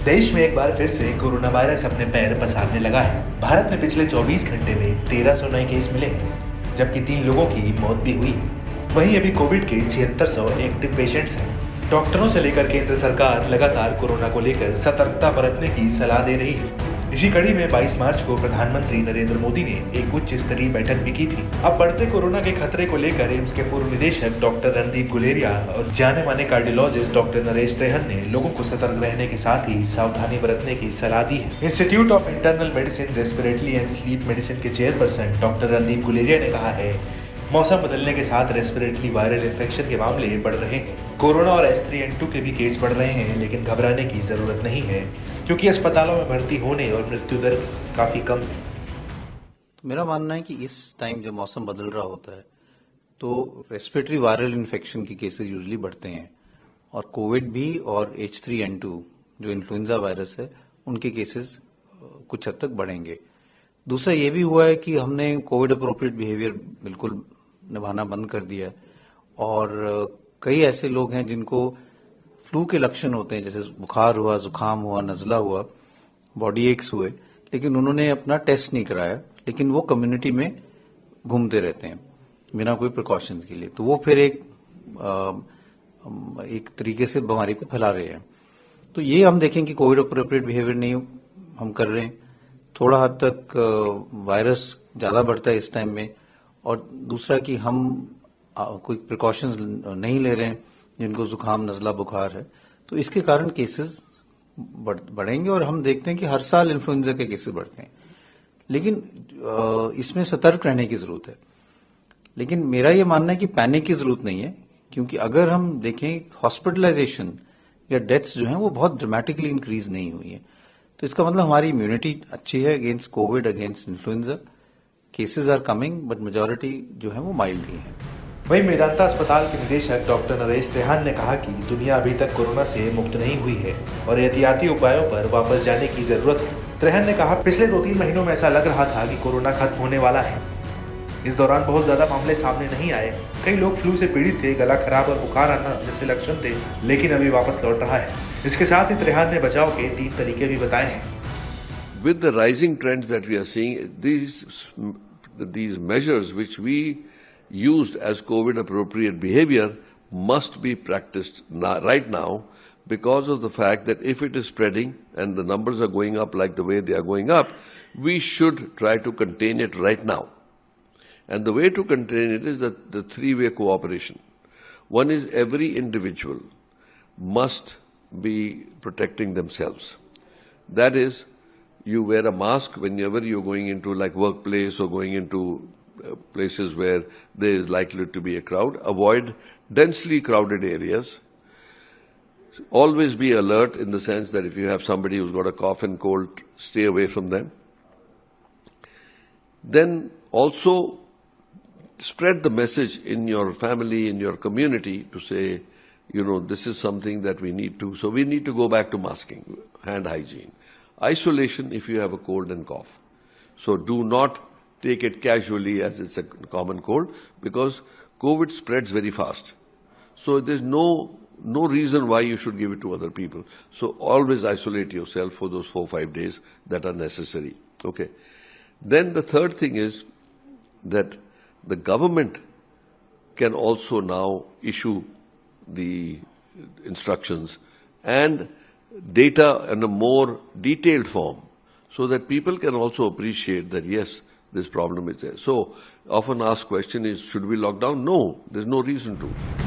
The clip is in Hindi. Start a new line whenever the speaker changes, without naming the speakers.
देश में एक बार फिर से कोरोना वायरस अपने पैर पसारने लगा है। भारत में पिछले 24 घंटे में 1300 नए केस मिले हैं, जबकि 3 लोगों की मौत भी हुई। वहीं अभी कोविड के 7600 एक्टिव पेशेंट्स हैं। डॉक्टरों से लेकर केंद्र सरकार लगातार कोरोना को लेकर सतर्कता बरतने की सलाह दे रही है। इसी कड़ी में 22 मार्च को प्रधानमंत्री नरेंद्र मोदी ने एक उच्च स्तरीय बैठक भी की थी। अब बढ़ते कोरोना के खतरे को लेकर एम्स के पूर्व निदेशक डॉक्टर रणदीप गुलेरिया और जाने माने कार्डियोलॉजिस्ट डॉक्टर नरेश त्रेहन ने लोगों को सतर्क रहने के साथ ही सावधानी बरतने की सलाह दी है। Institute of internal medicine, respiratory and sleep medicine के चेयरपर्सन डॉक्टर रणदीप गुलेरिया ने कहा है, मौसम बदलने के साथ रेस्पिरेटरी वायरल इन्फेक्शन के मामले बढ़ रहे हैं। कोरोना और H3N2 के भी केस बढ़ रहे हैं, लेकिन घबराने की जरूरत नहीं है, क्योंकि अस्पतालों में भर्ती होने और मृत्यु दर काफी कम है।
तो मेरा मानना है कि इस टाइम जब मौसम बदल रहा होता है तो रेस्पिरेटरी वायरल इन्फेक्शन के केसेस यूजुअली बढ़ते हैं, और कोविड भी और H3N2 जो इन्फ्लुएंजा वायरस है उनके केसेस कुछ हद तक बढ़ेंगे। दूसरा ये भी हुआ है कि हमने कोविड अप्रोप्रिएट बिहेवियर बिल्कुल निभाना बंद कर दिया है, और कई ऐसे लोग हैं जिनको फ्लू के लक्षण होते हैं, जैसे बुखार हुआ, जुकाम हुआ, नजला हुआ, बॉडी एक्स हुए, लेकिन उन्होंने अपना टेस्ट नहीं कराया, लेकिन वो कम्युनिटी में घूमते रहते हैं बिना कोई प्रिकॉशंस के लिए, तो वो फिर एक तरीके से बीमारी को फैला रहे हैं। तो ये हम देखें कि कोविड अप्रोप्रिएट बिहेवियर नहीं हम कर रहे हैं, थोड़ा हद तक वायरस ज्यादा बढ़ता है इस टाइम में, और दूसरा कि हम कोई प्रिकॉशंस नहीं ले रहे हैं जिनको जुकाम, नजला, बुखार है, तो इसके कारण केसेस बढ़ेंगे। और हम देखते हैं कि हर साल इन्फ्लुएंजा के केसेस बढ़ते हैं, लेकिन इसमें सतर्क रहने की जरूरत है। लेकिन मेरा ये मानना है कि पैनिक की जरूरत नहीं है, क्योंकि अगर हम देखें हॉस्पिटलाइजेशन या डेथ्स जो हैं वो बहुत ड्रामेटिकली इंक्रीज नहीं हुई है, तो इसका मतलब हमारी इम्यूनिटी अच्छी है against Covid, against influenza. Cases are coming, but majority जो है वो माइल्ड ही है।
वहीं मेदांता अस्पताल के निदेशक डॉक्टर नरेश त्रेहन ने कहा कि दुनिया अभी तक कोरोना से मुक्त नहीं हुई है और एहतियाती उपायों पर वापस जाने की जरूरत है। त्रेहन ने कहा, पिछले 2-3 महीनों में ऐसा लग रहा था कि कोरोना खत्म होने वाला है। इस दौरान बहुत ज्यादा मामले सामने नहीं आए। कई लोग फ्लू से पीड़ित थे, गला खराब और बुखार आना जैसे लक्षण थे, लेकिन अभी वापस लौट रहा है। इसके साथ ही त्रेहन ने बचाव के 3 तरीके भी बताए हैं।
With the rising trends that we are seeing, these measures which we used as COVID appropriate behavior must be practiced right now, because of the fact that if it is spreading and the numbers are going up like the way they are going up, we should try to contain it right now. And the way to contain it is the three-way cooperation. One is every individual must be protecting themselves. That is, you wear a mask whenever you're going into like workplace or going into places where there is likely to be a crowd. Avoid densely crowded areas. Always be alert in the sense that if you have somebody who's got a cough and cold, stay away from them. Then also spread the message in your family, in your community, to say, this is something that we need to. So we need to go back to masking, hand hygiene. Isolation if you have a cold and cough. So do not take it casually as it's a common cold, because COVID spreads very fast. So there's no reason why you should give it to other people. So always isolate yourself for those 4-5 days that are necessary. Okay. Then the third thing is that the government can also now issue the instructions and data in a more detailed form, so that people can also appreciate that, yes, this problem is there. So often asked question is, should we lock down? No, there's no reason to.